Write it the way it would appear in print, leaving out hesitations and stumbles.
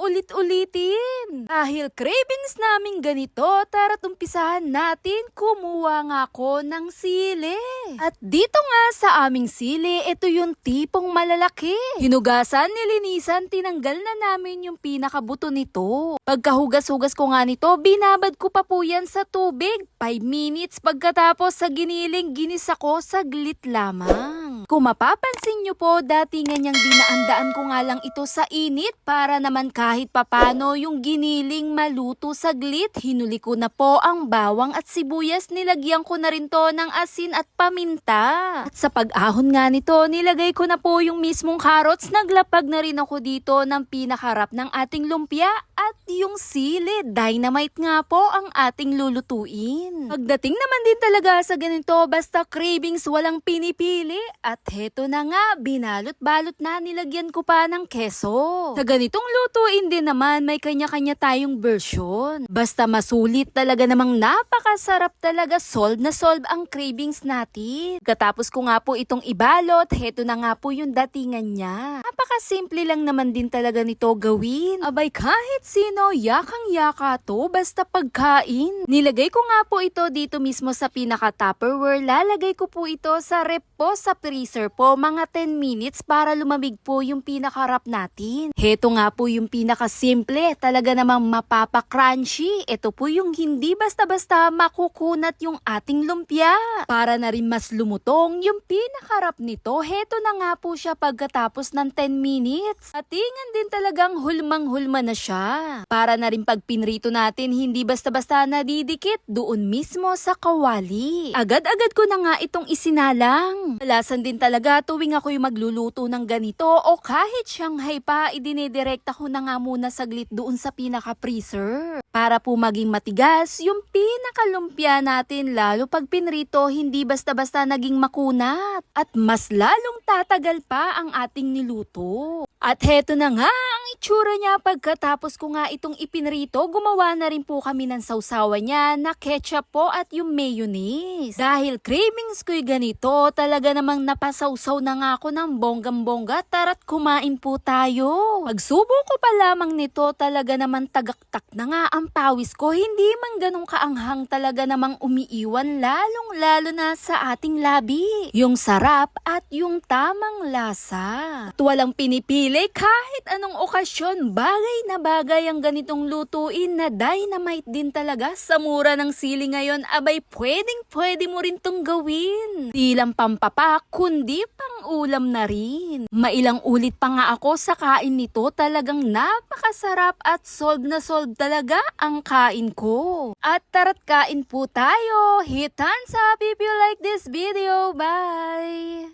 ulit-ulitin. Dahil cravings namin ganito, tara't umpisahan natin, kumuha nga ako ng sili. At dito nga sa aming sili, ito yung tipong malalaki. Hinugasan, nilinisan, tinanggal na namin yung pinakabuto nito. Pagkahugas-hugas ko nga nito, binabad ko pa po yan sa tubig. 5 minutes pagkatapos sa giniling, ginisa ko saglit lamang. Kung mapapansin nyo po, dati nga niyang dinaandaan ko nga lang ito sa init para naman kahit papano yung giniling maluto saglit. Hinuli ko na po ang bawang at sibuyas, nilagyan ko na rin to ng asin at paminta. At sa pag-ahon nga nito, nilagay ko na po yung mismong carrots. Naglapag na rin ako dito ng pinakarap ng ating lumpia at yung sili. Dynamite nga po ang ating lulutuin. Pagdating naman din talaga sa ganito, basta cravings walang pinipili. At heto na nga, binalot-balot na, nilagyan ko pa ng keso. Sa ganitong lutuin din naman, may kanya-kanya tayong version. Basta masulit talaga, namang napakasarap talaga, solve na solve ang cravings natin. Katapos ko nga po itong ibalot, heto na nga po yung datingan niya. Napakasimple lang naman din talaga nito gawin. Abay, kahit sino, yakang-yaka to, basta pagkain. Nilagay ko nga po ito dito mismo sa pinaka-tupperware. Lalagay ko po ito sa rep po, sa freezer po, mga 10 minutes para lumamig po yung pinaka-wrap natin. Heto nga po yung pinaka-simple, talaga namang mapapa-crunchy. Ito po yung hindi basta-basta makukunat yung ating lumpia. Para na rin mas lumutong yung pinaka-wrap nito, heto na nga po siya pagkatapos ng 10 minutes. Atingan din talagang hulmang-hulma na siya. Para na rin pag pinrito natin, hindi basta-basta nadidikit doon mismo sa kawali. Agad-agad ko na nga itong isinalang. Malasan din talaga tuwing ako yung magluluto ng ganito o kahit Shanghai pa, idinidirekta ko na nga muna saglit doon sa pinaka-freezer. Para po maging matigas yung pinakalumpia natin, lalo pag pinrito, hindi basta-basta naging makunat. At mas lalong tatagal pa ang ating niluto. At heto na nga ang itsura niya pagkatapos ko nga itong ipinrito. Gumawa na rin po kami ng sausawan niya na ketchup po at yung mayonnaise. Dahil cravings ko'y ganito, talaga namang napasawsaw na nga ako ng bonggang-bongga. Tara't kumain po tayo. Pagsubo ko pa lamang nito, talaga naman tagaktak na nga ang pawis ko. Hindi man ganun kaanghang, talaga namang umiiwan, lalong-lalo na sa ating labi. Yung sarap at yung tamang lasa. At walang pinipili kahit anong okasyon, bagay na bagay ang ganitong lutuin na dynamite din talaga. Sa mura ng sili ngayon, abay pwedeng-pwede mo rin tong gawin. Di lang pampapak, kundi pang ulam na rin. Mailang ulit pa nga ako sa kain nito, talagang napakasarap at solve na solve talaga ang kain ko. At tara't kain po tayo. Hit thumbs up if you like this video. Bye!